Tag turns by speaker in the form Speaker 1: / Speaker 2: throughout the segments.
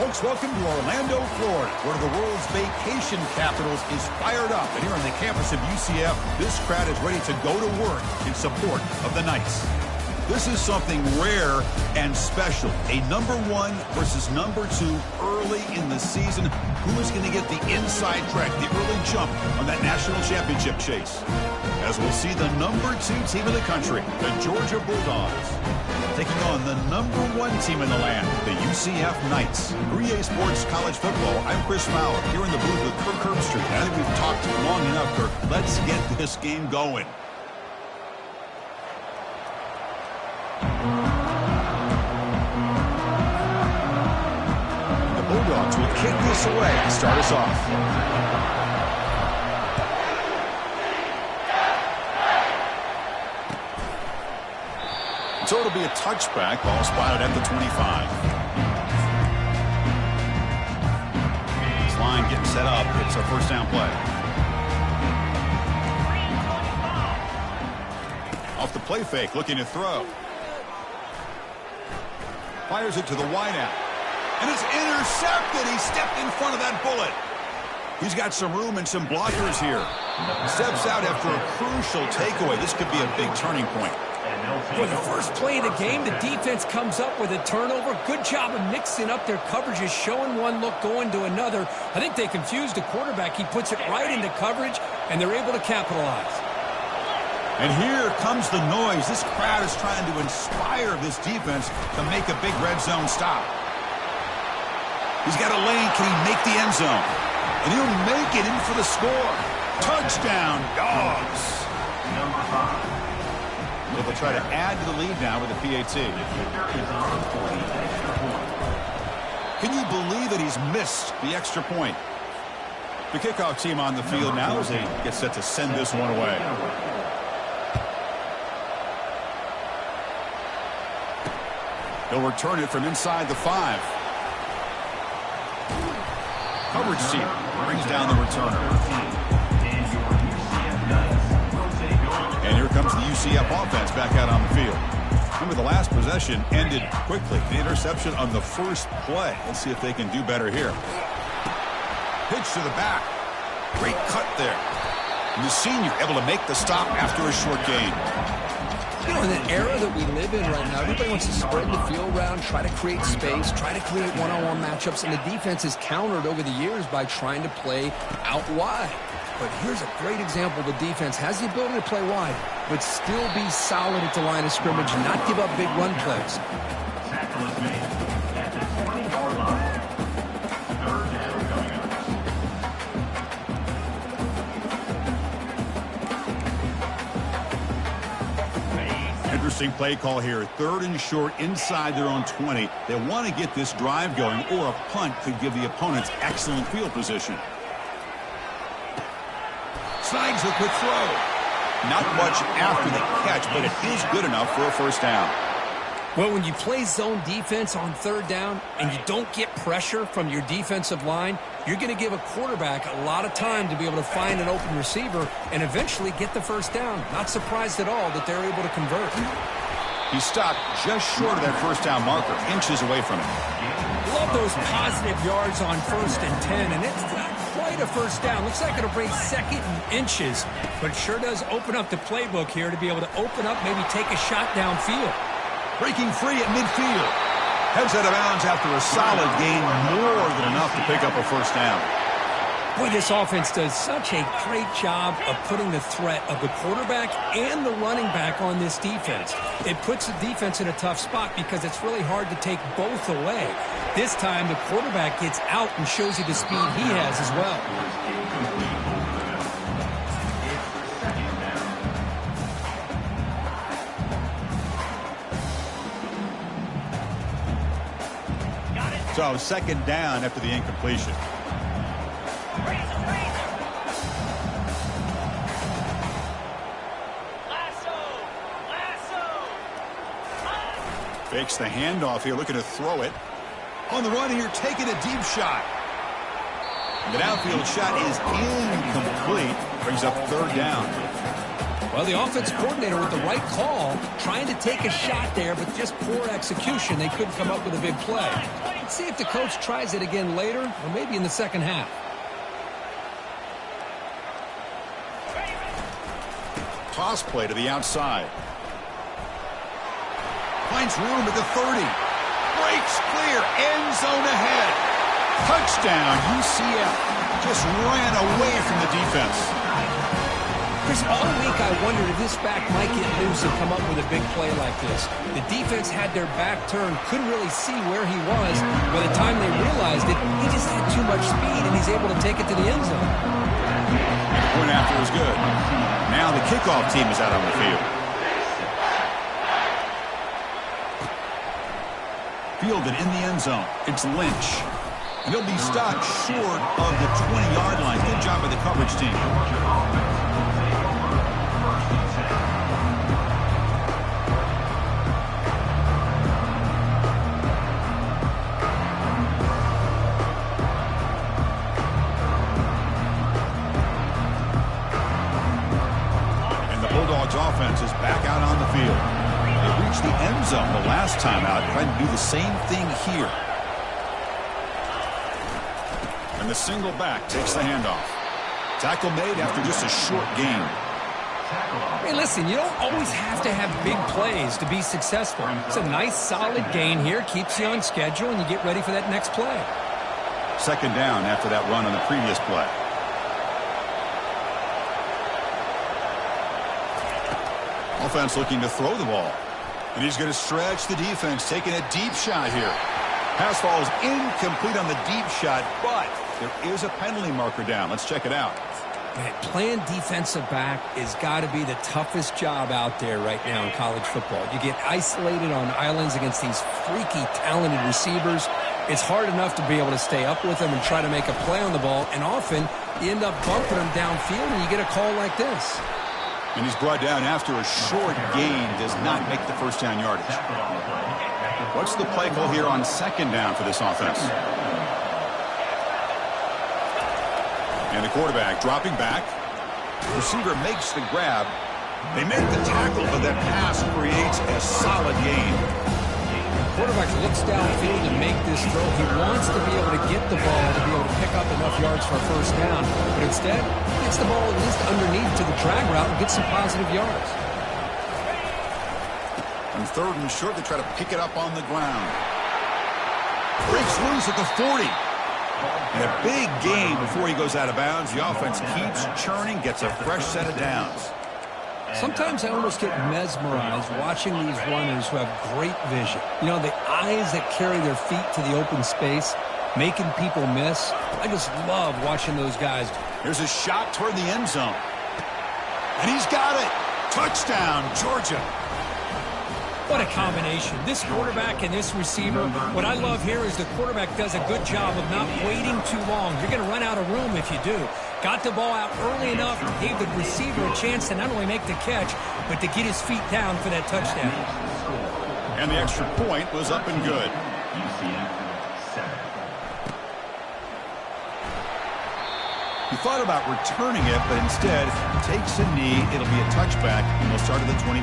Speaker 1: Folks, welcome to Orlando, Florida, where the world's vacation capitals is fired up. And here on the campus of UCF, this crowd is ready to go to work in support of the Knights. This is something rare and special. A number 1 versus number 2 early in the season. Who is going to get the inside track, the early jump on that national championship chase? As we'll see the number 2 team in the country, the Georgia Bulldogs, taking on the number 1 team in the land, the UCF Knights. For EA Sports College Football, I'm Chris Fowler, here in the booth with Kirk Herbstreit. I think we've talked long enough, Kirk. Let's get this game going. The Bulldogs will kick this away to start us off. So it'll be a touchback. Ball spotted at the 25. This line getting set up. It's a first down play. Off the play fake, looking to throw. Fires it to the wideout. And it's intercepted. He stepped in front of that bullet. He's got some room and some blockers here. Steps out after a crucial takeaway. This could be a big turning point.
Speaker 2: For the first play of the game, the defense comes up with a turnover. Good job of mixing up their coverages, showing one look, going to another. I think they confused the quarterback. He puts it right into coverage, and they're able to capitalize.
Speaker 1: And here comes the noise. This crowd is trying to inspire this defense to make a big red zone stop. He's got a lane. Can he make the end zone? And he'll make it in for the score. Touchdown, Dogs.
Speaker 3: Number 5.
Speaker 1: They'll try to add to the lead now with a PAT. Can you believe that he's missed the extra point? The kickoff team on the field now as they get set to send this one away. They'll return it from inside the 5. Coverage team brings down the returner. And here comes the UCF offense back out on the field. Remember, the last possession ended quickly. The interception on the first play. Let's see if they can do better here. Pitch to the back. Great cut there. And the senior able to make the stop after a short gain.
Speaker 2: You know, in the era that we live in right now, everybody wants to spread the field around, try to create space, try to create one-on-one matchups, and the defense is countered over the years by trying to play out wide. But here's a great example. The defense has the ability to play wide, but still be solid at the line of scrimmage and not give up big run plays.
Speaker 3: Tackle is made at the 20-yard line. Third down coming up.
Speaker 1: Interesting play call here. 3rd and short inside their own 20. They want to get this drive going, or a punt could give the opponents excellent field position. Snags a quick throw. Not much after the catch, but it is good enough for a first down.
Speaker 2: Well, when you play zone defense on 3rd down and you don't get pressure from your defensive line, you're going to give a quarterback a lot of time to be able to find an open receiver and eventually get the first down. Not surprised at all that they're able to convert.
Speaker 1: He stopped just short of that first down marker, inches away from it.
Speaker 2: Love those positive yards on 1st and 10, and it's not quite a first down. Looks like it'll bring 2nd and inches, but sure does open up the playbook here to be able to open up, maybe take a shot downfield.
Speaker 1: Breaking free at midfield. Heads out of bounds after a solid gain, more than enough to pick up a first down.
Speaker 2: Boy, this offense does such a great job of putting the threat of the quarterback and the running back on this defense. It puts the defense in a tough spot because it's really hard to take both away. This time, the quarterback gets out and shows you the speed he has as well.
Speaker 1: So 2nd down after the incompletion. Fakes the handoff here, looking to throw it. On the run here, taking a deep shot. The downfield shot is incomplete. Brings up 3rd down.
Speaker 2: Well, the offense coordinator with the right call, trying to take a shot there, but just poor execution. They couldn't come up with a big play. Let's see if the coach tries it again later or maybe in the second half.
Speaker 1: Toss play to the outside. Finds room at the 30. Breaks clear. End zone ahead. Touchdown, UCF. Just ran away from the defense.
Speaker 2: Chris, all week I wondered if this back might get loose and come up with a big play like this. The defense had their back turned, couldn't really see where he was. By the time they realized it, he just had too much speed, and he's able to take it to the end zone.
Speaker 1: The point after was good. Now the kickoff team is out on the field. Fielded in the end zone. It's Lynch. And he'll be stopped short of the 20-yard line. Good job by the coverage team. Bulldogs offense is back out on the field. They reached the end zone the last time out, trying to do the same thing here. And the single back takes the handoff. Tackle made after just a short gain.
Speaker 2: Hey, listen, you don't always have to have big plays to be successful. It's a nice, solid gain here, keeps you on schedule, and you get ready for that next play.
Speaker 1: Second down after that run on the previous play. Offense looking to throw the ball. And he's going to stretch the defense, taking a deep shot here. Pass falls incomplete on the deep shot, but there is a penalty marker down. Let's check it out.
Speaker 2: Man, playing defensive back has got to be the toughest job out there right now in college football. You get isolated on islands against these freaky, talented receivers. It's hard enough to be able to stay up with them and try to make a play on the ball, and often you end up bumping them downfield and you get a call like this.
Speaker 1: And he's brought down after a short gain. Does not make the first down yardage. What's the play call here on second down for this offense? And the quarterback dropping back. The receiver makes the grab. They make the tackle, but that pass creates a solid gain.
Speaker 2: Quarterback looks downfield to make this throw. He wants to be able to get the ball to be able to pick up enough yards for a first down. But instead, he gets the ball at least underneath to the drag route and gets some positive yards.
Speaker 1: On third and short, they try to pick it up on the ground. Breaks loose at the 40. And a big gain before he goes out of bounds. The offense keeps churning, gets a fresh set of downs.
Speaker 2: Sometimes I almost get mesmerized watching these runners who have great vision. You know, the eyes that carry their feet to the open space, making people miss. I just love watching those guys.
Speaker 1: Here's a shot toward the end zone. And he's got it. Touchdown, Georgia.
Speaker 2: What a combination. This quarterback and this receiver, what I love here is the quarterback does a good job of not waiting too long. You're going to run out of room if you do. Got the ball out early enough, gave the receiver a chance to not only make the catch, but to get his feet down for that touchdown.
Speaker 1: And the extra point was up and good. He thought about returning it, but instead takes a knee. It'll be a touchback, and they'll start at the 25.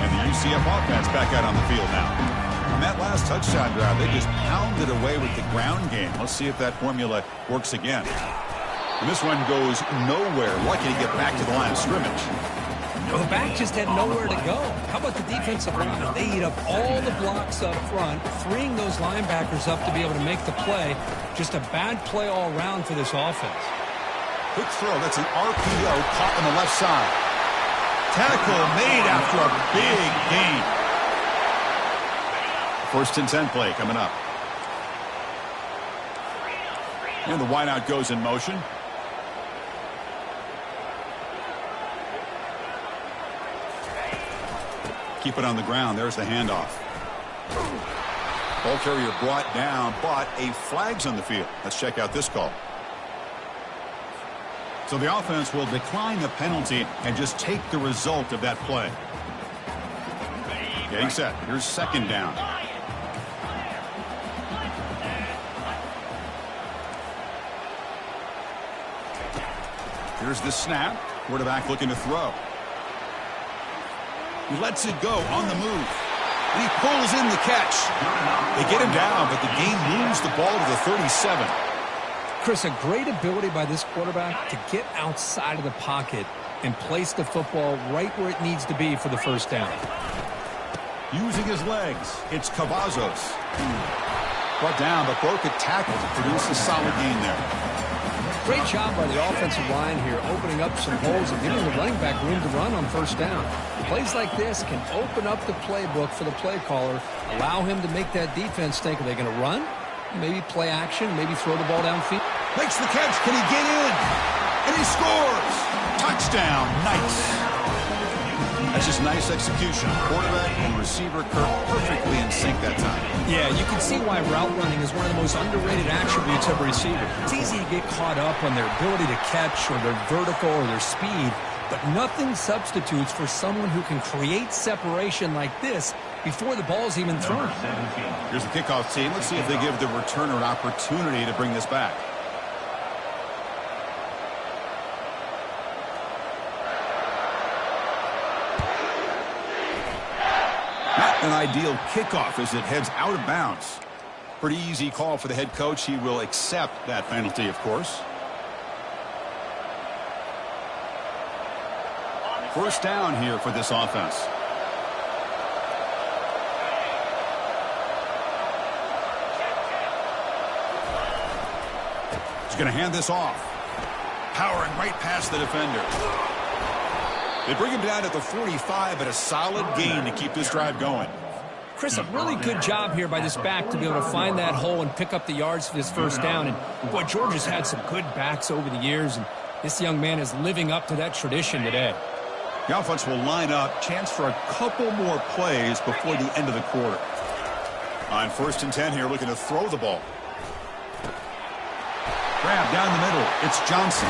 Speaker 1: And the UCF offense back out on the field now. On that last touchdown drive, they just pounded away with the ground game. Let's see if that formula works again. And this one goes nowhere. Lucky to get back to the line of scrimmage.
Speaker 2: The back just had nowhere to go. How about the defensive line? They eat up all the blocks up front, freeing those linebackers up to be able to make the play. Just a bad play all around for this offense.
Speaker 1: Quick throw. That's an RPO caught on the left side. Tackle made after a big gain. First and 10 play coming up. And the wideout goes in motion. Keep it on the ground. There's the handoff. Ball carrier brought down, but a flag's on the field. Let's check out this call. So the offense will decline the penalty and just take the result of that play. Getting set. Here's second down. Here's the snap. Quarterback looking to throw. He lets it go on the move. And he pulls in the catch. They get him down, but the game moves the ball to the 37.
Speaker 2: Chris, a great ability by this quarterback to get outside of the pocket and place the football right where it needs to be for the first down.
Speaker 1: Using his legs, it's Cavazos. Brought down, but broke a tackle to produce a solid gain there.
Speaker 2: Great job by the offensive line here, opening up some holes and giving the running back room to run on first down. Plays like this can open up the playbook for the play caller, allow him to make that defense think, are they going to run? Maybe play action, maybe throw the ball downfield.
Speaker 1: Makes the catch. Can he get in? And he scores. Touchdown. Nice. That's just nice execution. Quarterback and receiver perfectly in sync that time.
Speaker 2: Yeah, you can see why route running is one of the most underrated attributes of a receiver. It's easy to get caught up on their ability to catch or their vertical or their speed, but nothing substitutes for someone who can create separation like this before the ball's even thrown.
Speaker 1: Here's the kickoff team. Let's see if they give the returner an opportunity to bring this back. Not an ideal kickoff as it heads out of bounds. Pretty easy call for the head coach. He will accept that penalty, of course. First down here for this offense. He's going to hand this off. Powering right past the defender. They bring him down at the 45, but a solid gain to keep this drive going.
Speaker 2: Chris, a really good job here by this back to be able to find that hole and pick up the yards for this first down. And, boy, Georgia's had some good backs over the years, and this young man is living up to that tradition today.
Speaker 1: The offense will line up. Chance for a couple more plays before the end of the quarter. On 1st and 10 here, looking to throw the ball. Grab down the middle. It's Johnson.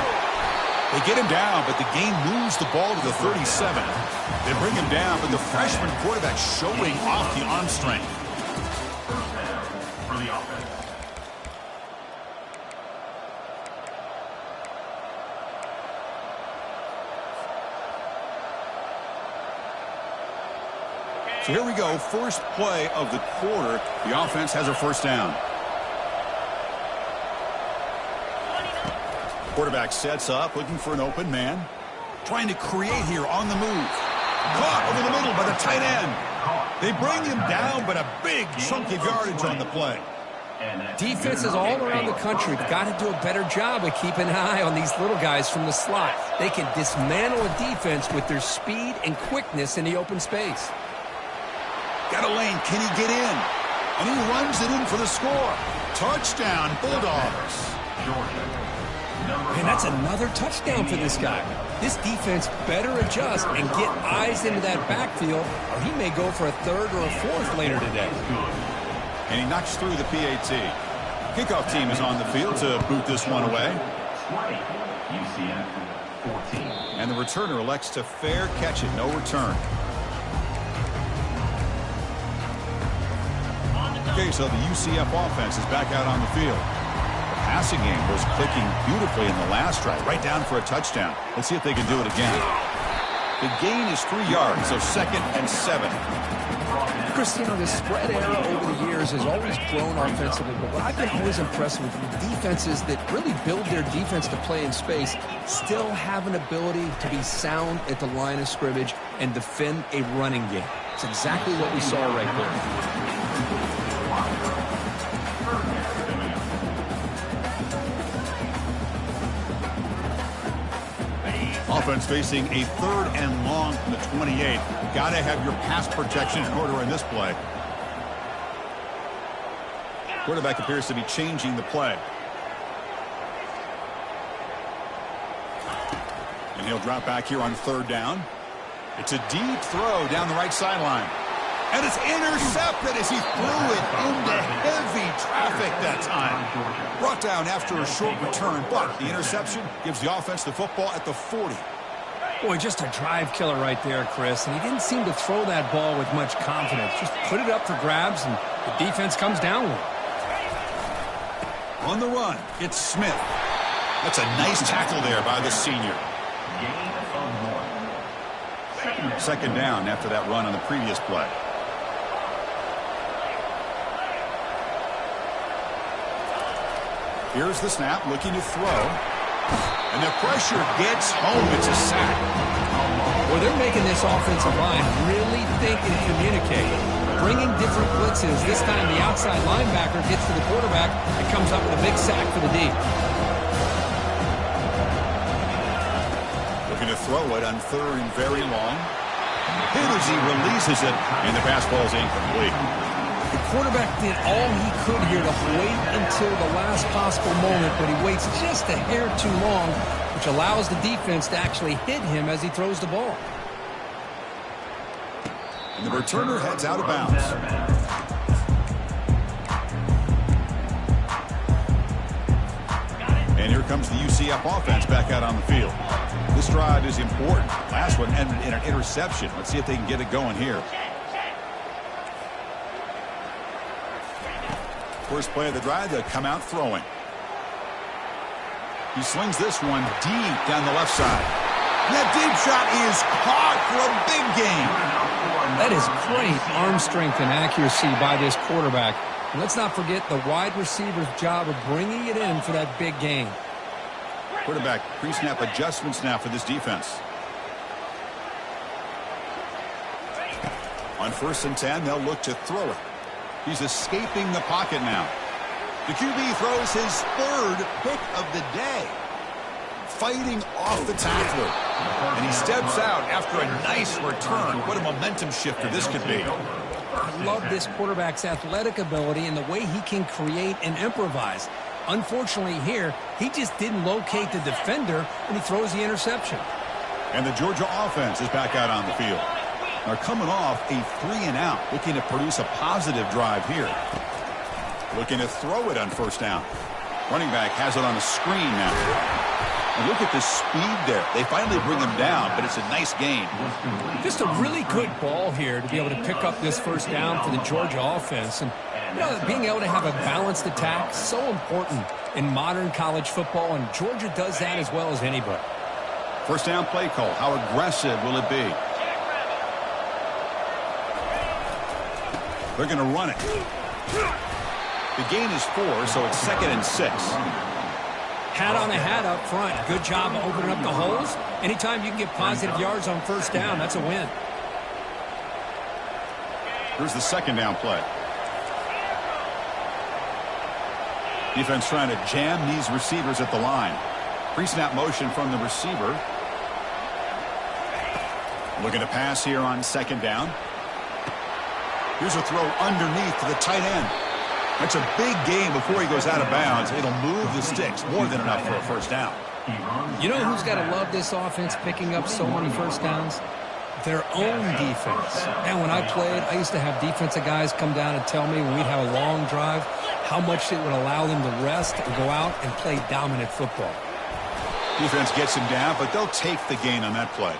Speaker 1: They get him down, but the game moves the ball to the 37. They bring him down, but the freshman quarterback showing off the arm strength.
Speaker 3: First down for the offense.
Speaker 1: So here we go, first play of the quarter. The offense has a first down. Quarterback sets up, looking for an open man. Trying to create here on the move. Caught over the middle by the tight end. They bring him down, but a big chunk of yardage on the play.
Speaker 2: Defenses all around the country have got to do a better job of keeping an eye on these little guys from the slot. They can dismantle a defense with their speed and quickness in the open space.
Speaker 1: Got a lane. Can he get in? And he runs it in for the score. Touchdown, Bulldogs.
Speaker 2: And that's another touchdown for this guy. This defense better adjust and get eyes into that backfield, or he may go for a third or a fourth later today.
Speaker 1: And he knocks through the PAT. Kickoff team is on the field to boot this one away.
Speaker 3: 20, UCF 14.
Speaker 1: And the returner elects to fair catch it. No return. Okay, so the UCF offense is back out on the field. The passing game was clicking beautifully in the last drive, right down for a touchdown. Let's see if they can do it again. The gain is 3 yards, so 2nd and 7.
Speaker 2: Cristiano, the spread era over the years has always grown offensively, but what I've been always impressed with the defenses that really build their defense to play in space still have an ability to be sound at the line of scrimmage and defend a running game. It's exactly what we saw right there.
Speaker 1: Offense facing a 3rd and long from the 28. Got to have your pass protection in order in this play. Quarterback appears to be changing the play. And he'll drop back here on 3rd down. It's a deep throw down the right sideline. And it's intercepted as he threw it into heavy traffic that time. Brought down after a short return, but the interception gives the offense the football at the 40.
Speaker 2: Boy, just a drive killer right there, Chris. And he didn't seem to throw that ball with much confidence. Just put it up for grabs, and the defense comes down with it.
Speaker 1: On the run, it's Smith. That's a nice tackle there by the senior. Second down after that run on the previous play. Here's the snap, looking to throw. And the pressure gets home. It's a sack.
Speaker 2: Well, they're making this offensive line really think and communicate. Bringing different blitzes. This time the outside linebacker gets to the quarterback and comes up with a big sack for the D.
Speaker 1: Looking to throw it on third and very long. Hit as he releases it, and the pass ball is incomplete.
Speaker 2: The quarterback did all he could here to wait until the last possible moment, but he waits just a hair too long, which allows the defense to actually hit him as he throws the ball.
Speaker 1: And the returner heads out of bounds. And here comes the UCF offense back out on the field. This drive is important. Last one ended in an interception. Let's see if they can get it going here. First play of the drive, they'll come out throwing. He slings this one deep down the left side. And that deep shot is caught for a big gain.
Speaker 2: That is great arm strength and accuracy by this quarterback. And let's not forget the wide receiver's job of bringing it in for that big gain.
Speaker 1: Quarterback pre-snap adjustments now for this defense. On 1st and 10, they'll look to throw it. He's escaping the pocket now. The QB throws his third pick of the day. Fighting off the tackler. And he steps out after a nice return. What a momentum shifter this could be.
Speaker 2: I love this quarterback's athletic ability and the way he can create and improvise. Unfortunately here, he just didn't locate the defender and he throws the interception.
Speaker 1: And the Georgia offense is back out on the field. They're coming off a 3-and-out, looking to produce a positive drive here. Looking to throw it on 1st down. Running back has it on a screen now. And look at the speed there. They finally bring him down, but it's a nice gain.
Speaker 2: Just a really good ball here to be able to pick up this 1st down for the Georgia offense. And you know, being able to have a balanced attack is so important in modern college football, and Georgia does that as well as anybody.
Speaker 1: 1st down play call. How aggressive will it be? They're going to run it. The gain is 4, so it's 2nd and 6.
Speaker 2: Hat on a hat up front. Good job of opening up the holes. Anytime you can get positive yards on 1st down, that's a win.
Speaker 1: Here's the 2nd down play. Defense trying to jam these receivers at the line. Pre-snap motion from the receiver. Looking to pass here on 2nd down. Here's a throw underneath to the tight end. That's a big gain before he goes out of bounds. It'll move the sticks, more than enough for a 1st down.
Speaker 2: You know who's got to love this offense picking up so many 1st downs? Their own defense. And when I played, I used to have defensive guys come down and tell me when we'd have a long drive how much it would allow them to rest and go out and play dominant football.
Speaker 1: Defense gets him down, but they'll take the gain on that play.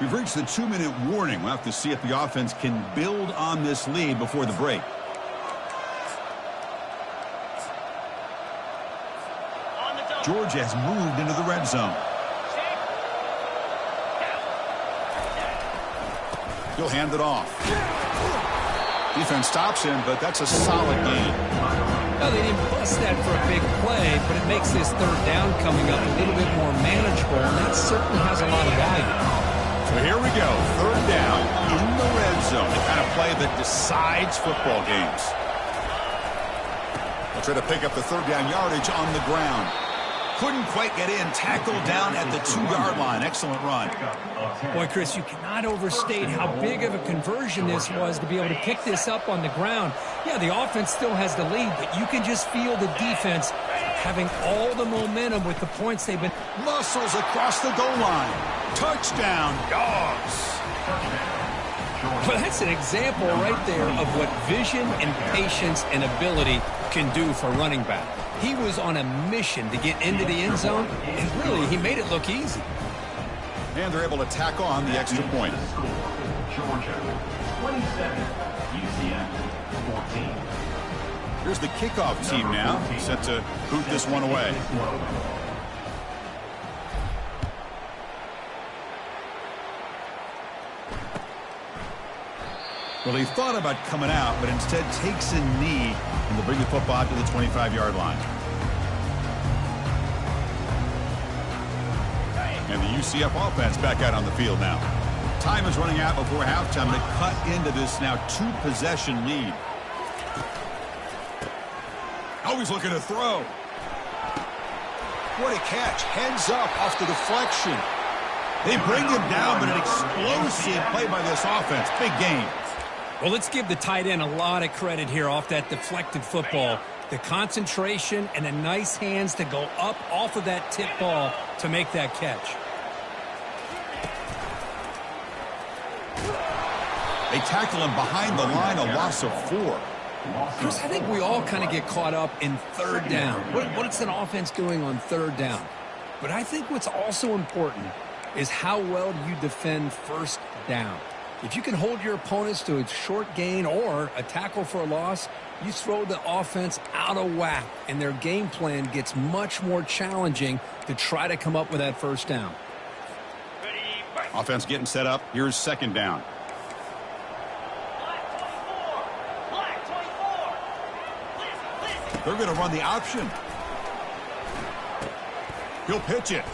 Speaker 1: We've reached the 2-minute warning. We'll have to see if the offense can build on this lead before the break. Georgia has moved into the red zone. He'll hand it off. Defense stops him, but that's a solid gain.
Speaker 2: Well, they didn't bust that for a big play, but it makes this 3rd down coming up a little bit more manageable, and that certainly has a lot of value.
Speaker 1: So here we go, 3rd down in the red zone, the kind of play that decides football games. They'll try to pick up the 3rd down yardage on the ground. Couldn't quite get in, tackled down at the 2-yard line. Excellent run.
Speaker 2: Boy, Chris, you cannot overstate how big of a conversion this was to be able to pick this up on the ground. Yeah, the offense still has the lead, but you can just feel the defense having all the momentum with the points they've been.
Speaker 1: Muscles across the goal line. Touchdown, Dogs.
Speaker 2: Well, that's an example right there of what vision and patience and ability can do for running back. He was on a mission to get into the end zone, and really, he made it look easy.
Speaker 1: And they're able to tack on the extra point.
Speaker 3: Georgia 27, UCF 14.
Speaker 1: Here's the kickoff team now, set to boot this one away. Well, he thought about coming out, but instead takes a knee and will bring the football out to the 25-yard line. And the UCF offense back out on the field now. Time is running out before halftime to cut into this now 2-possession lead. Always looking to throw. What a catch. Heads up off the deflection. They bring him down, but an explosive play by this offense. Big game.
Speaker 4: Well, let's give the tight end a lot of credit here off that deflected football. The concentration and the nice hands to go up off of that tip ball to make that catch.
Speaker 1: They tackle him behind the line, a loss of 4.
Speaker 2: Chris, I think we all kind of get caught up in third down. What's an offense doing on third down? But I think what's also important is how well you defend first down. If you can hold your opponents to a short gain or a tackle for a loss, you throw the offense out of whack, and their game plan gets much more challenging to try to come up with that first down.
Speaker 1: Offense getting set up. Here's second down. They're going to run the option. He'll pitch it.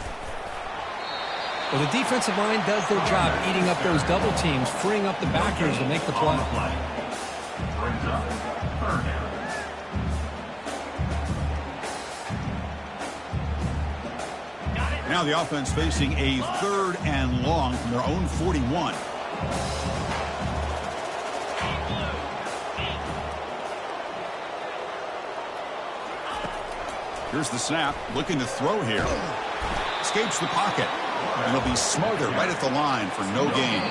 Speaker 2: Well, the defensive line does their job eating up those double teams, freeing up the backers to make the play.
Speaker 3: Brings up third down.
Speaker 1: Now the offense facing a 3rd and long from their own 41. Here's the snap, looking to throw here. Escapes the pocket. And he'll be smothered right at the line for no gain.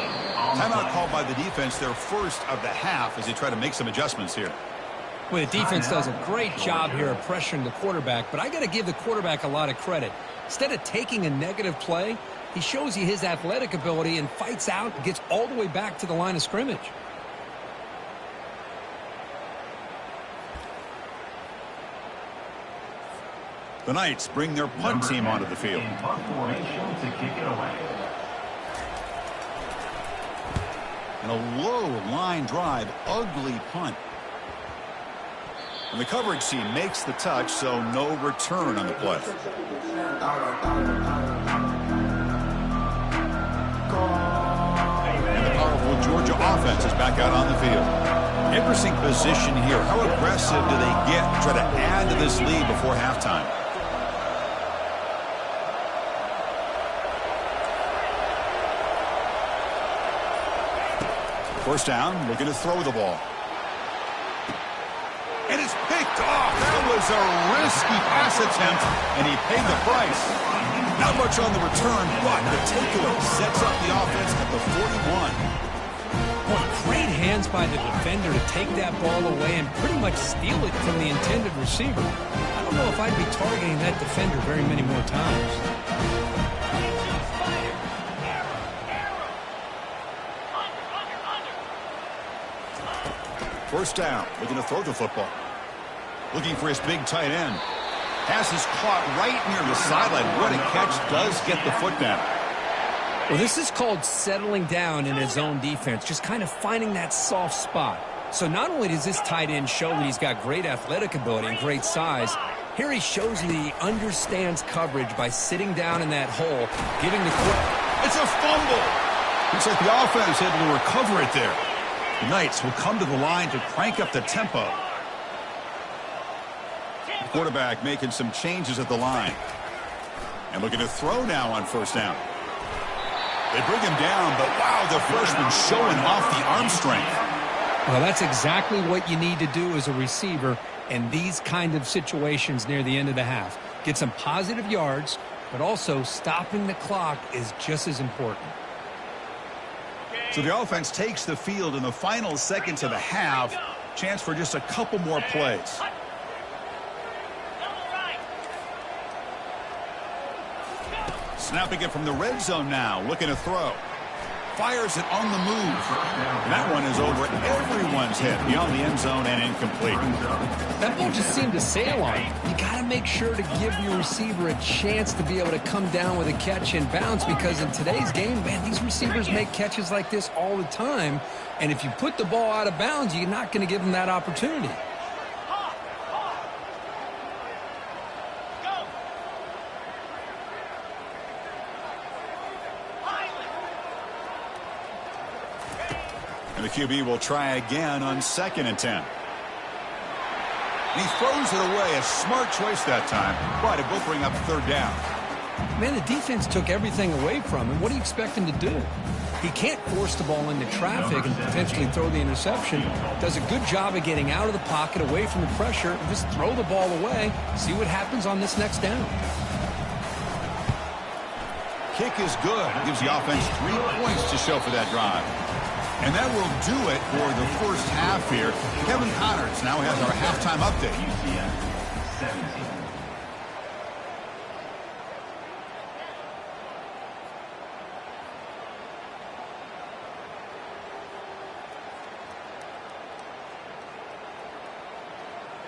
Speaker 1: Timeout called by the defense, their first of the half, as they try to make some adjustments here.
Speaker 4: Well, the defense does a great job here of pressuring the quarterback, but I got to give the quarterback a lot of credit. Instead of taking a negative play, he shows you his athletic ability and fights out and gets all the way back to the line of scrimmage.
Speaker 1: The Knights bring their punt team onto the field.
Speaker 3: In punt formation to kick it away.
Speaker 1: And a low line drive, ugly punt. And the coverage team makes the touch, so no return on the play. And the powerful Georgia offense is back out on the field. Interesting position here. How aggressive do they get to try to add to this lead before halftime? First down, looking to throw the ball. And it's picked off. That was a risky pass attempt, and he paid the price. Not much on the return, but the takeaway sets up the offense at the 41.
Speaker 4: Boy, great hands by the defender to take that ball away and pretty much steal it from the intended receiver. I don't know if I'd be targeting that defender very many more times.
Speaker 1: First down, looking to throw the football. Looking for his big tight end. Pass is caught right near the sideline. What a catch, does get the foot down.
Speaker 4: Well, this is called settling down in his own defense, just kind of finding that soft spot. So not only does this tight end show that he's got great athletic ability and great size, here he shows that he understands coverage by sitting down in that hole, giving the quarterback.
Speaker 1: It's a fumble. Looks like the offense able to recover it there. The Knights will come to the line to crank up the tempo. The quarterback making some changes at the line. And looking to throw now on first down. They bring him down, but wow, the freshman showing off the arm strength.
Speaker 4: Well, that's exactly what you need to do as a receiver in these kind of situations near the end of the half. Get some positive yards, but also stopping the clock is just as important.
Speaker 1: So the offense takes the field in the final seconds of the half. Chance for just a couple more plays. Snapping it from the red zone now, looking to throw. fires it on the move. And that one is over everyone's head, beyond the end zone and incomplete.
Speaker 2: That ball just seemed to sail on him. You got to make sure to give your receiver a chance to be able to come down with a catch and bounce, because in today's game, man, these receivers make catches like this all the time. And if you put the ball out of bounds, you're not going to give them that opportunity.
Speaker 1: And the QB will try again on 2nd and 10. And he throws it away. A smart choice that time. But it will bring up 3rd down.
Speaker 2: Man, the defense took everything away from him. What do you expect him to do? He can't force the ball into traffic and potentially throw the interception. Does a good job of getting out of the pocket, away from the pressure, and just throw the ball away. See what happens on this next down.
Speaker 1: Kick is good. Gives the offense 3 points to show for that drive. And that will do it for the first half here. Kevin Connors now has our halftime update.
Speaker 3: UCF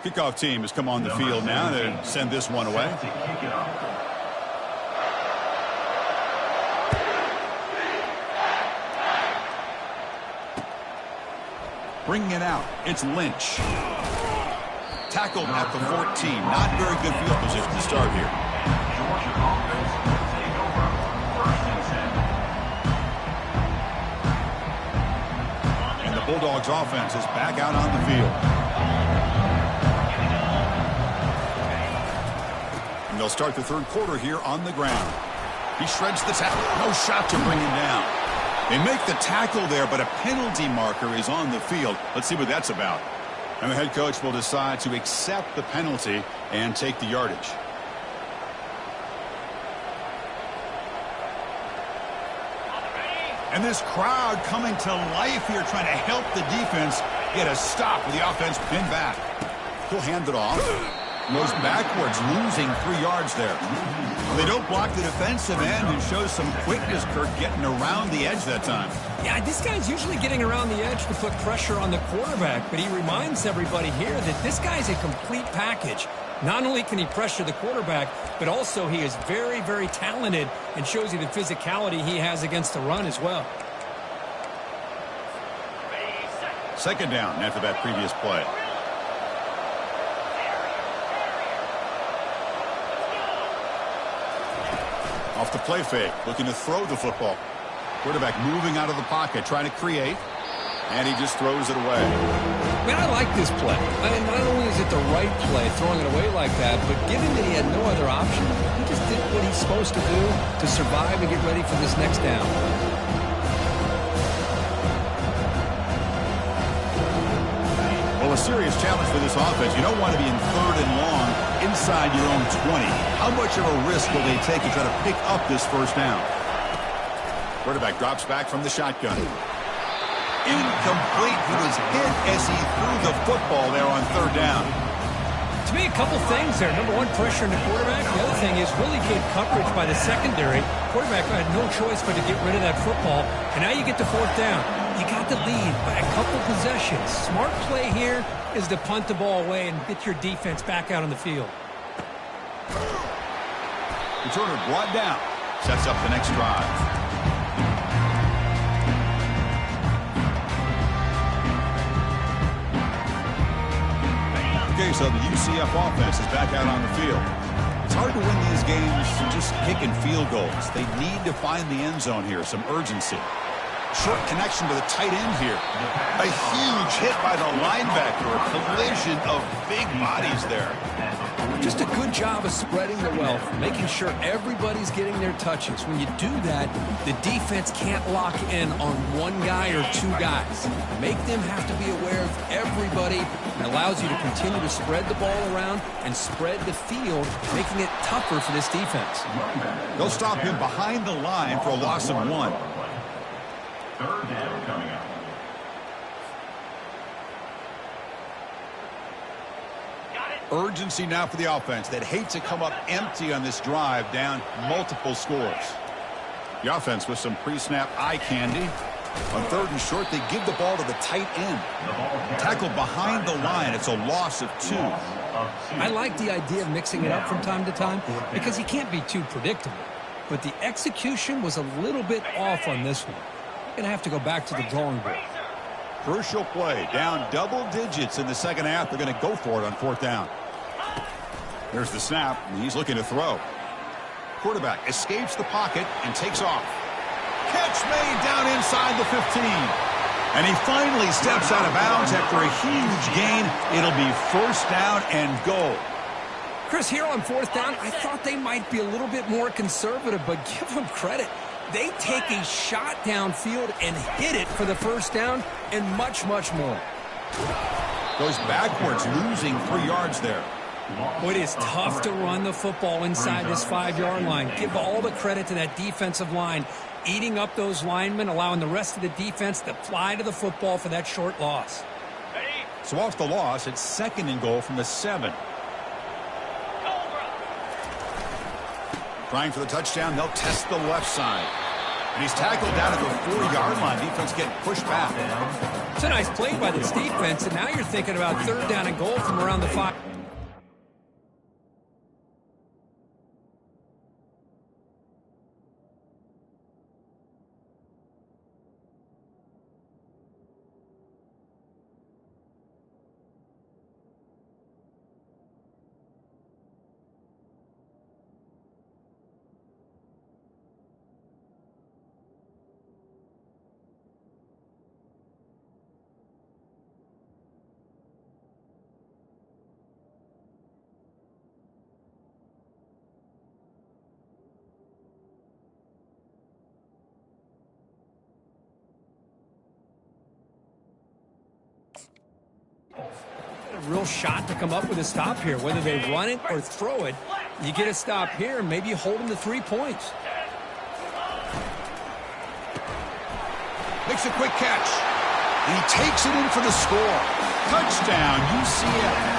Speaker 3: 17.
Speaker 1: Kickoff team has come on the field now to send this one away.
Speaker 3: To kick it off.
Speaker 1: Bringing it out, it's Lynch. Tackled at the 14. Not very good field position to start here.
Speaker 3: Georgia offense will take over 1st and 10.
Speaker 1: And the Bulldogs offense is back out on the field. And they'll start the 3rd quarter here on the ground. He shreds the tackle. No shot to bring him down. They make the tackle there, but a penalty marker is on the field. Let's see what that's about. And the head coach will decide to accept the penalty and take the yardage. And this crowd coming to life here, trying to help the defense get a stop with the offense pinned back. He'll hand it off. Goes backwards, losing 3 yards there. They don't block the defensive end and shows some quickness, Kirk, getting around the edge that time.
Speaker 4: Yeah, this guy's usually getting around the edge to put pressure on the quarterback, but he reminds everybody here that this guy's a complete package. Not only can he pressure the quarterback, but also he is very, very talented and shows you the physicality he has against the run as well.
Speaker 1: 2nd down after that previous play. Off the play fake, looking to throw the football. Quarterback moving out of the pocket, trying to create, and he just throws it away.
Speaker 2: Man, I like this play. I mean, not only is it the right play, throwing it away like that, but given that he had no other option, he just did what he's supposed to do to survive and get ready for this next down.
Speaker 1: Well, a serious challenge for this offense. You don't want to be in 3rd and long inside your own 20. How much of a risk will they take to try to pick up this 1st down? Quarterback drops back from the shotgun. Incomplete. He was hit as he threw the football there on 3rd down.
Speaker 4: To me, a couple things there. Number one, pressure on the quarterback. The other thing is really good coverage by the secondary. Quarterback had no choice but to get rid of that football. And now you get to 4th down. You got the lead by a couple possessions. Smart play here is to punt the ball away and get your defense back out on the field.
Speaker 1: Returner brought down. Sets up the next drive. Okay, so the UCF offense is back out on the field. It's hard to win these games just kicking field goals. They need to find the end zone here, some urgency. Short connection to the tight end here. A huge hit by the linebacker. A collision of big bodies there.
Speaker 2: Just a good job of spreading the wealth, making sure everybody's getting their touches. When you do that, the defense can't lock in on one guy or 2 guys. Make them have to be aware of everybody, and allows you to continue to spread the ball around and spread the field, making it tougher for this defense.
Speaker 1: They'll stop him behind the line for a loss of 1.
Speaker 3: 3rd down coming up.
Speaker 1: Urgency now for the offense that hate to come up empty on this drive, down multiple scores. The offense with some pre-snap eye candy. On 3rd and short, they give the ball to the tight end. Tackled behind the line. It's a loss of 2.
Speaker 4: I like the idea of mixing it up from time to time because he can't be too predictable. But the execution was a little bit off on this one. Going to have to go back to the drawing board.
Speaker 1: Crucial play. Down double digits in the second half. They're going to go for it on 4th down. There's the snap, and he's looking to throw. Quarterback escapes the pocket and takes off. Catch made down inside the 15. And he finally steps out of bounds after a huge gain. It'll be 1st down and goal.
Speaker 4: Chris, here on 4th down, I thought they might be a little bit more conservative, but give them credit. They take a shot downfield and hit it for the 1st down and much, much more.
Speaker 1: Goes backwards, losing 3 yards there.
Speaker 4: Boy, it is tough to run the football inside this 5-yard line. Give all the credit to that defensive line, eating up those linemen, allowing the rest of the defense to fly to the football for that short loss.
Speaker 1: So off the loss, it's 2nd and goal from the 7. Trying for the touchdown, they'll test the left side. And he's tackled down at the 4-yard line. Defense getting pushed back.
Speaker 4: It's a nice play by this defense, and now you're thinking about 3rd down and goal from around the 5. A real shot to come up with a stop here. Whether they run it or throw it, you get a stop here and maybe hold them to 3 points.
Speaker 1: Makes a quick catch. And he takes it in for the score. Touchdown, UCF.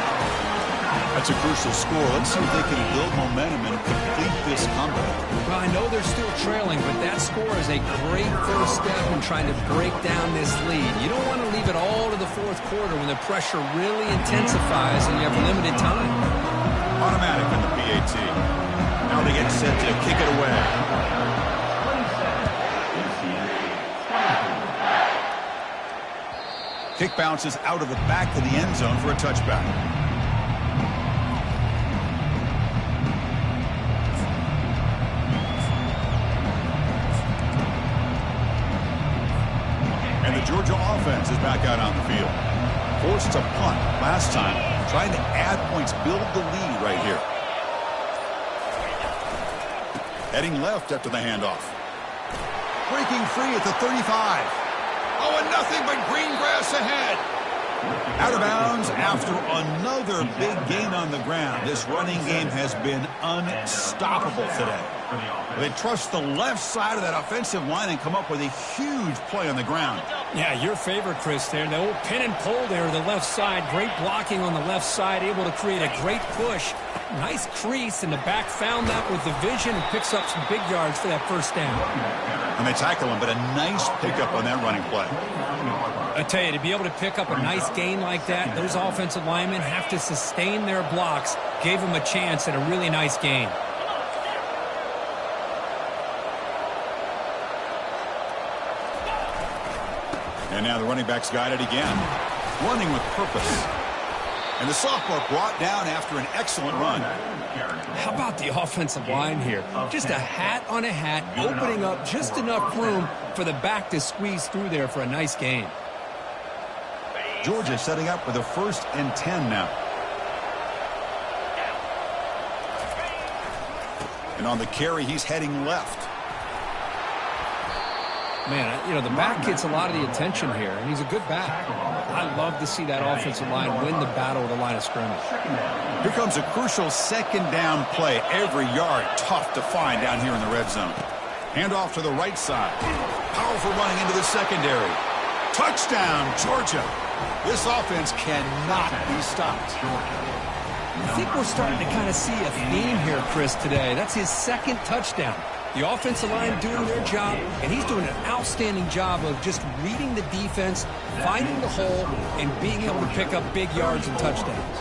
Speaker 1: That's a crucial score. Let's see if they can build momentum and complete this comeback.
Speaker 4: Well, I know they're still trailing, but that score is a great first step in trying to break down this lead. You don't want to leave it all to the 4th quarter when the pressure really intensifies and you have limited time.
Speaker 1: Automatic in the PAT. Now they get set to kick it away. Kick bounces out of the back of the end zone for a touchback. And the Georgia offense is back out on the field. Forced to punt last time. Trying to add points, build the lead right here. Heading left after the handoff. Breaking free at the 35. Oh, and nothing but green grass ahead. Out of bounds after another big gain on the ground. This running game has been unstoppable today. They trust the left side of that offensive line and come up with a huge play on the ground.
Speaker 4: Yeah, your favorite, Chris, there. The old pin and pull there, the left side. Great blocking on the left side, able to create a great push. Nice crease, and the back found that with the vision and picks up some big yards for that 1st down.
Speaker 1: And they tackle him, but a nice pickup on that running play.
Speaker 4: I tell you, to be able to pick up a nice gain like that, those offensive linemen have to sustain their blocks. Gave them a chance at a really nice gain.
Speaker 1: And now the running back's got it again. Running with purpose. And the sophomore brought down after an excellent run.
Speaker 4: How about the offensive line here? Just a hat on a hat, opening up just enough room for the back to squeeze through there for a nice gain.
Speaker 1: Georgia setting up for the 1st and 10 now. And on the carry, he's heading left.
Speaker 4: Man, you know, the back gets a lot of the attention here, and he's a good back. I love to see that offensive line win the battle of the line of scrimmage.
Speaker 1: Here comes a crucial 2nd down play. Every yard tough to find down here in the red zone. Handoff to the right side. Powerful running into the secondary. Touchdown, Georgia. This offense cannot be stopped.
Speaker 4: I think we're starting to kind of see a theme here, Chris, today. That's his 2nd touchdown. The offensive line doing their job, and he's doing an outstanding job of just reading the defense, finding the hole, and being able to pick up big yards and touchdowns.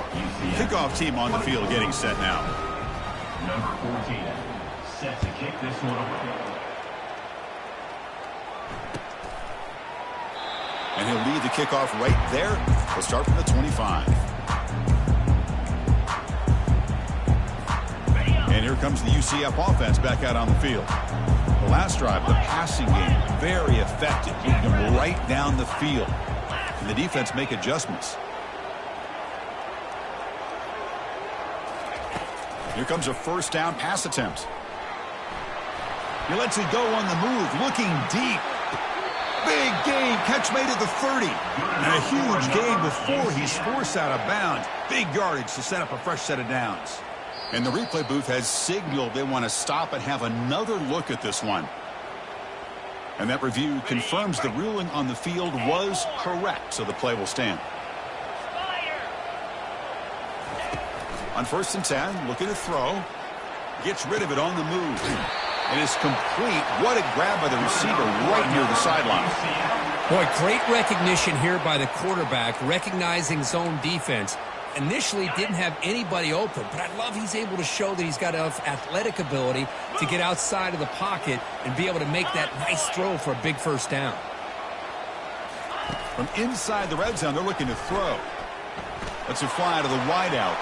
Speaker 1: Kickoff team on the field getting set now.
Speaker 3: Number 14, set to kick this one away.
Speaker 1: And he'll lead the kickoff right there. We'll start from the 25. And here comes the UCF offense back out on the field. The last drive, the passing game, very effective, moving them right down the field. And the defense make adjustments. Here comes a first down pass attempt. He lets it go on the move, looking deep. Big gain, catch made at the 30. And a huge gain before he's forced out of bounds. Big yardage to set up a fresh set of downs. And the replay booth has signaled they want to stop and have another look at this one. And that review confirms the ruling on the field was correct, so the play will stand. On 1st and 10, looking to throw. Gets rid of it on the move. It is complete. What a grab by the receiver right near the sideline.
Speaker 4: Boy, great recognition here by the quarterback, recognizing zone defense. Initially didn't have anybody open, but I love he's able to show that he's got enough athletic ability to get outside of the pocket and be able to make that nice throw for a big first down.
Speaker 1: From inside the red zone, they're looking to throw. Lets it fly to the wideout.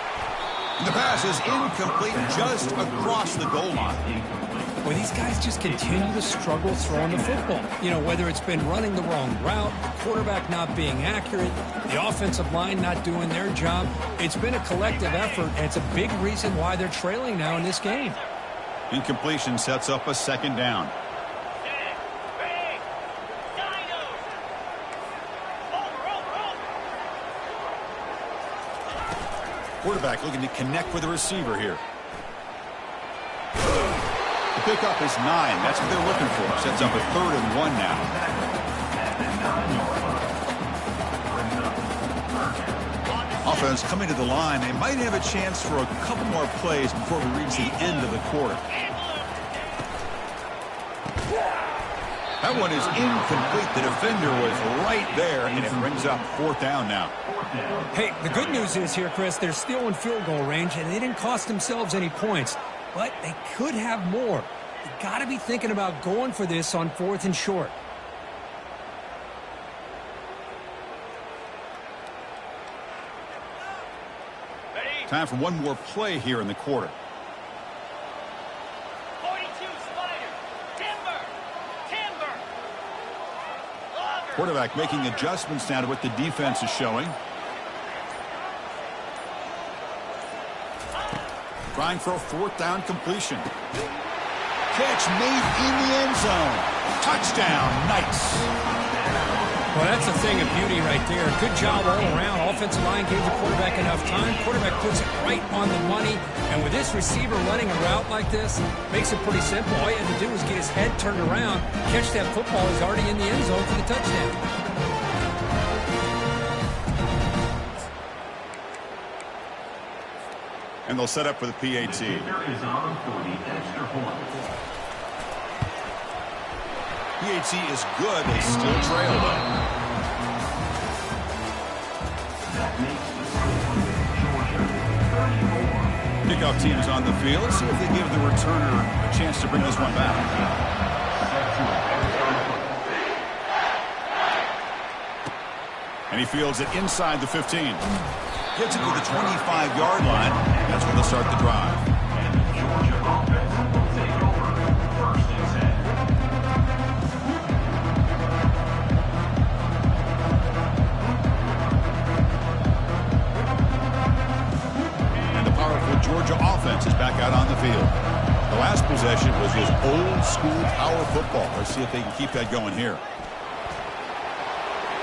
Speaker 1: And the pass is incomplete just across the goal line.
Speaker 4: Well, these guys just continue to struggle throwing the football. You know, whether it's been running the wrong route, the quarterback not being accurate, the offensive line not doing their job. It's been a collective effort, and it's a big reason why they're trailing now in this game.
Speaker 1: Incompletion sets up a second down. Quarterback looking to connect with the receiver here. The pickup is 9. That's what they're looking for. Sets up a 3rd and 1 now. Offense coming to the line. They might have a chance for a couple more plays before we reach the end of the quarter. That one is incomplete. The defender was right there, and it brings up 4th down now.
Speaker 4: Hey, the good news is here, Chris, they're still in field goal range, and they didn't cost themselves any points. But they could have more. You got to be thinking about going for this on 4th and short.
Speaker 1: Time for one more play here in the quarter.
Speaker 5: 42 Spider. Timber.
Speaker 1: Quarterback making adjustments now to what the defense is showing. Trying for a 4th down completion. Catch made in the end zone. Touchdown, Knights.
Speaker 4: Well, that's a thing of beauty right there. Good job all around. Offensive line gave the quarterback enough time. Quarterback puts it right on the money. And with this receiver running a route like this, makes it pretty simple. All you have to do is get his head turned around, catch that football. He's already in the end zone for the touchdown.
Speaker 1: And they'll set up for the PAT.
Speaker 3: Is on for the extra point.
Speaker 1: PAT is good. They still trail though.
Speaker 3: That makes the score Georgia 34.
Speaker 1: Kickoff team is on the field. Let's see if they give the returner a chance to bring this one back. And he fields it inside the 15. Gets it to the 25-yard line. That's when they'll start the drive.
Speaker 3: And the Georgia offense will take over 1st and 10.
Speaker 1: And the powerful Georgia offense is back out on the field. The last possession was his old-school power football. Let's see if they can keep that going here.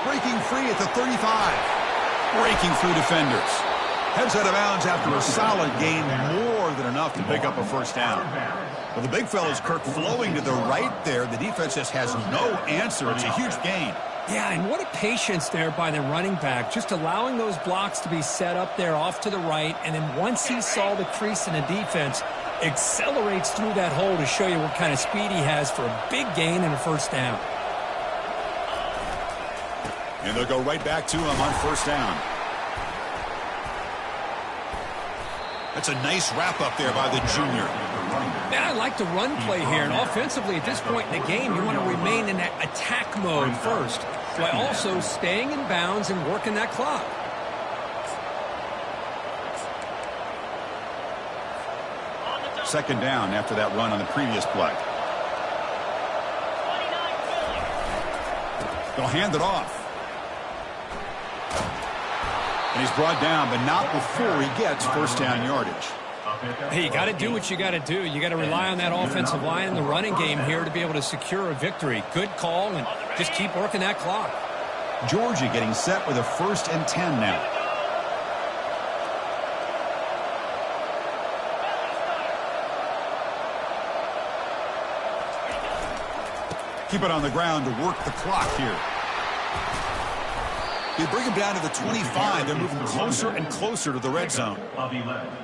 Speaker 1: Breaking free at the 35. Breaking through defenders. Heads out of bounds after a solid gain, more than enough to pick up a 1st down. Well, the big fella's Kirk flowing to the right there. The defense just has no answer. It's a huge gain.
Speaker 4: Yeah, and what a patience there by the running back, just allowing those blocks to be set up there off to the right, and then once he saw the crease in the defense, Accelerates through that hole to show you what kind of speed he has for a big gain and a first down.
Speaker 1: And they'll go right back to him on first down. That's a nice wrap-up there by the junior.
Speaker 4: Man, I like the run play here. And offensively, at this point in the game, you want to remain in that attack mode first, while also staying in bounds and working that clock.
Speaker 1: Second down after that run on the previous play. They'll hand it off. And he's brought down, but not before he gets first down yardage.
Speaker 4: Hey, you got to do what you got to do. You got to rely on that offensive line in the running game here to be able to secure a victory. Good call, and just keep working that clock.
Speaker 1: Georgia getting set with a 1st and 10 now. Keep it on the ground to work the clock here. They bring him down to the 25. They're moving closer and closer to the red zone.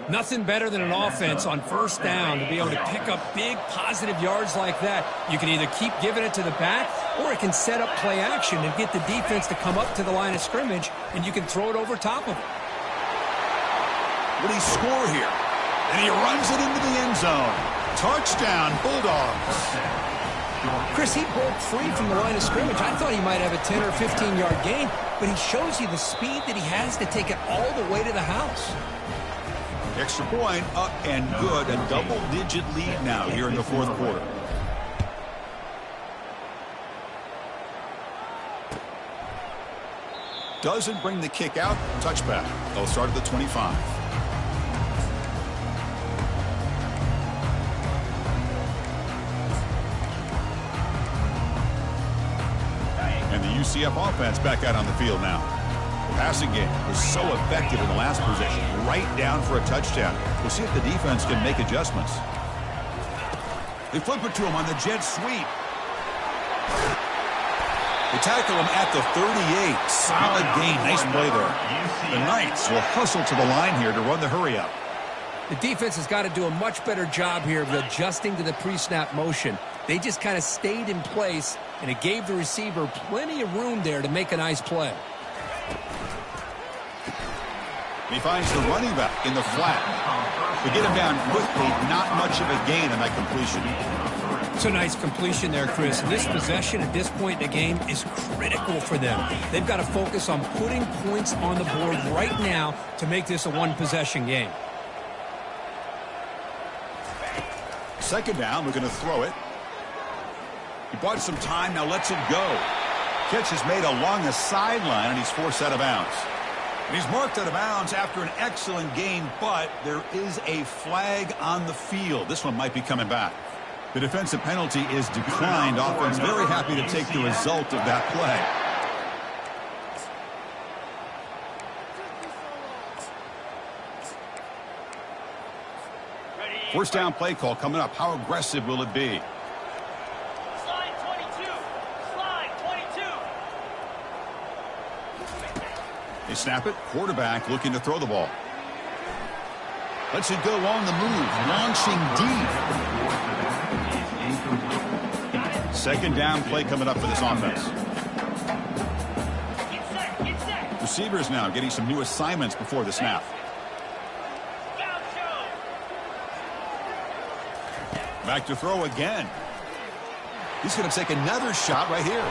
Speaker 4: Nothing better than an offense on first down to be able to pick up big positive yards like that. You can either keep giving it to the back, or it can set up play action and get the defense to come up to the line of scrimmage, and you can throw it over top of it.
Speaker 1: Will he score here? And he runs it into the end zone. Touchdown, Bulldogs.
Speaker 4: Chris, he broke free from the line of scrimmage. I thought he might have a 10 or 15-yard gain, but he shows you the speed that he has to take it all the way to the house.
Speaker 1: Extra point up and good. A double-digit lead now here in the fourth quarter. Doesn't bring the kick out. Touchback. They'll start at the 25. And the UCF offense back out on the field now. The passing game was so effective in the last possession, right down for a touchdown. We'll see if the defense can make adjustments. They flip it to him on the jet sweep. They tackle him at the 38. Solid gain. Nice play there. The Knights will hustle to the line here to run the hurry up.
Speaker 4: The defense has got to do a much better job here of adjusting to the pre-snap motion. They just kind of stayed in place, and it gave the receiver plenty of room there to make a nice play.
Speaker 1: And he finds the running back in the flat. They get him down quickly. Not much of a gain on that completion.
Speaker 4: It's a nice completion there, Chris. This possession at this point in the game is critical for them. They've got to focus on putting points on the board right now to make this a one-possession game.
Speaker 1: Second down, we're going to throw it. He bought some time, now lets it go. Catch is made along the sideline, and he's forced out of bounds. And he's marked out of bounds after an excellent game, but there is a flag on the field. This one might be coming back. The defensive penalty is declined. Offense very happy to take the result of that play. First down play call coming up. How aggressive will it be?
Speaker 5: Slide 22. Slide 22.
Speaker 1: They snap it. Quarterback looking to throw the ball. Lets it go on the move. Launching deep. Second down play coming up for this offense.
Speaker 5: Get set. Get set.
Speaker 1: Receivers now getting some new assignments before the snap.
Speaker 5: Bounce show.
Speaker 1: Back to throw again. He's going to take another shot right here.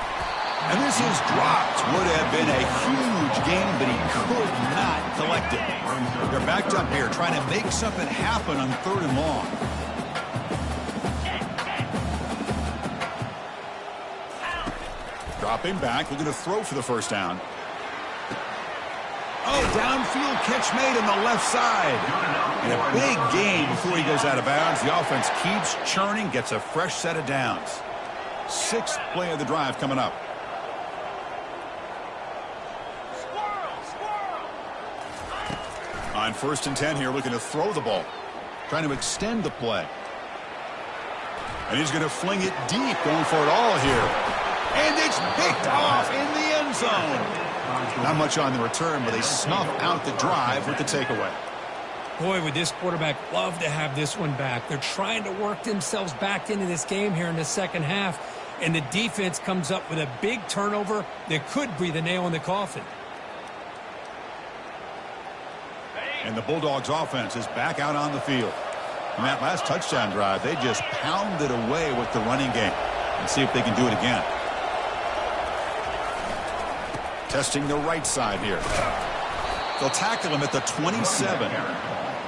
Speaker 1: And this is dropped. Would have been a huge game, but he could not collect it. They're backed up here trying to make something happen on third and long. Dropping back, looking to throw for the first down. Oh, downfield catch made on the left side. And a big gain before he goes out of bounds. The offense keeps churning, gets a fresh set of downs. Sixth play of the drive coming up. On 1st and 10 here, looking to throw the ball. Trying to extend the play. And he's going to fling it deep, going for it all here. And it's picked off in the end zone. Not much on the return, but they snuff out the drive with the takeaway.
Speaker 4: Boy, would this quarterback love to have this one back. They're trying to work themselves back into this game here in the second half, and the defense comes up with a big turnover that could breathe a nail in the coffin.
Speaker 1: And the Bulldogs offense is back out on the field. In that last touchdown drive, they just pounded away with the running game. Let's see if they can do it again. Testing the right side here. They'll tackle him at the 27.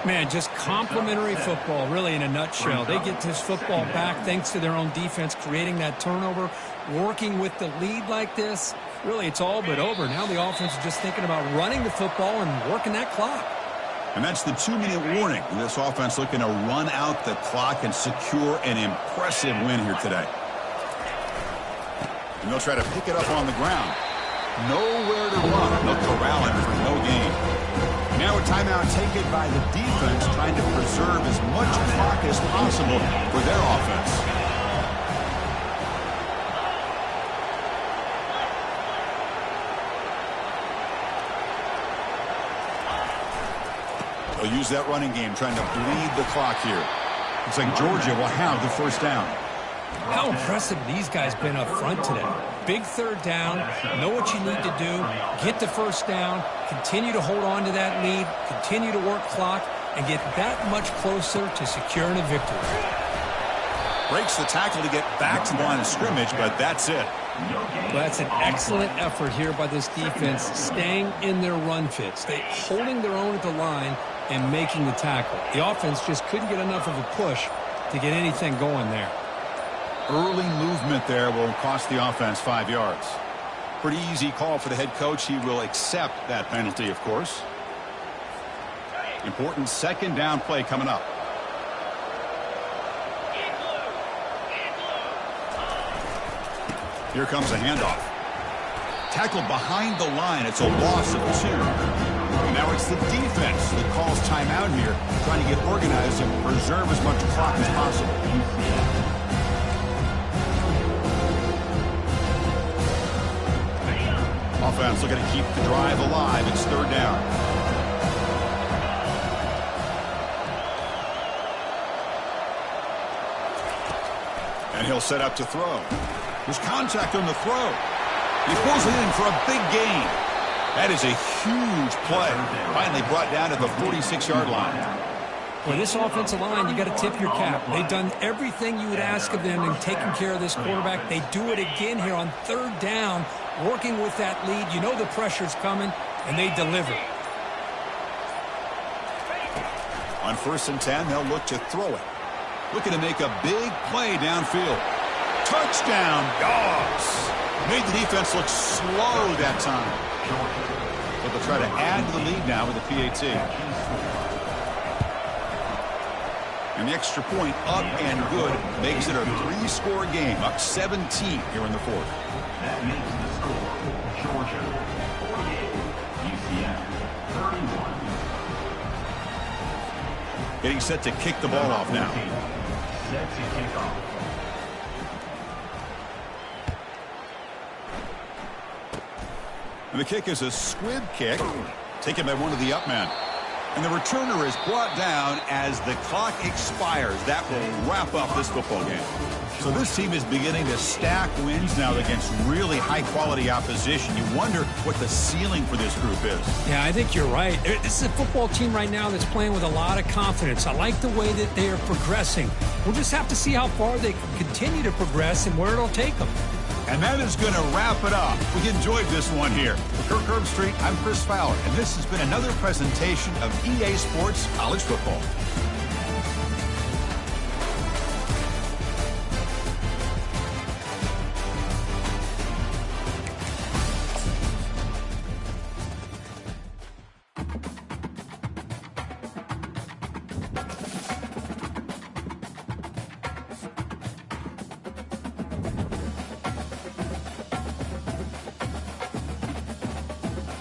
Speaker 4: Man, just complimentary football, really, in a nutshell. They get this football back thanks to their own defense, creating that turnover, working with the lead like this. Really, it's all but over. Now the offense is just thinking about running the football and working that clock.
Speaker 1: And that's the 2-minute warning. This offense looking to run out the clock and secure an impressive win here today. And they'll try to pick it up on the ground. Nowhere to run. They'll corral him for no gain. Now a timeout taken by the defense, trying to preserve as much clock as possible for their offense. They'll use that running game, trying to bleed the clock here. Looks like Georgia will have the first down.
Speaker 4: How impressive these guys been up front today. Big third down, know what you need to do, get the first down, continue to hold on to that lead, continue to work clock, and get that much closer to securing a victory.
Speaker 1: Breaks the tackle to get back to the line of scrimmage, but that's it.
Speaker 4: Well, that's an excellent effort here by this defense, staying in their run fits. They holding their own at the line and making the tackle. The offense just couldn't get enough of a push to get anything going there.
Speaker 1: Early movement there will cost the offense 5 yards. Pretty easy call for the head coach. He will accept that penalty, of course. Important second down play coming up. Here comes a handoff. Tackled behind the line. It's a loss of 2. And now it's the defense that calls timeout here, trying to get organized and preserve as much clock as possible. Offense looking to keep the drive alive. It's third down. And he'll set up to throw. There's contact on the throw. He pulls it in for a big gain. That is a huge play. Finally brought down at the 46-yard line.
Speaker 4: Well, this offensive line, you got to tip your cap. They've done everything you would ask of them in taking care of this quarterback. They do it again here on third down, working with that lead. You know the pressure's coming, and they deliver.
Speaker 1: On 1st and 10, they'll look to throw it. Looking to make a big play downfield. Touchdown, Dogs! Made the defense look slow that time. But they'll try to add to the lead now with a PAT. And the extra point up and good makes it a 3-score game, up 17 here in the fourth.
Speaker 3: That makes the score Georgia 48, UCF 31.
Speaker 1: Getting set to kick the ball off now.
Speaker 3: Set to kick off.
Speaker 1: And the kick is a squib kick, taken by one of the up men. And the returner is brought down as the clock expires. That will wrap up this football game. So this team is beginning to stack wins now against really high-quality opposition. You wonder what the ceiling for this group is.
Speaker 4: Yeah, I think you're right. This is a football team right now that's playing with a lot of confidence. I like the way that they are progressing. We'll just have to see how far they can continue to progress and where it'll take them.
Speaker 1: And that is going to wrap it up. We enjoyed this one here. For Kirk Herbstreit, I'm Chris Fowler, and this has been another presentation of EA Sports College Football.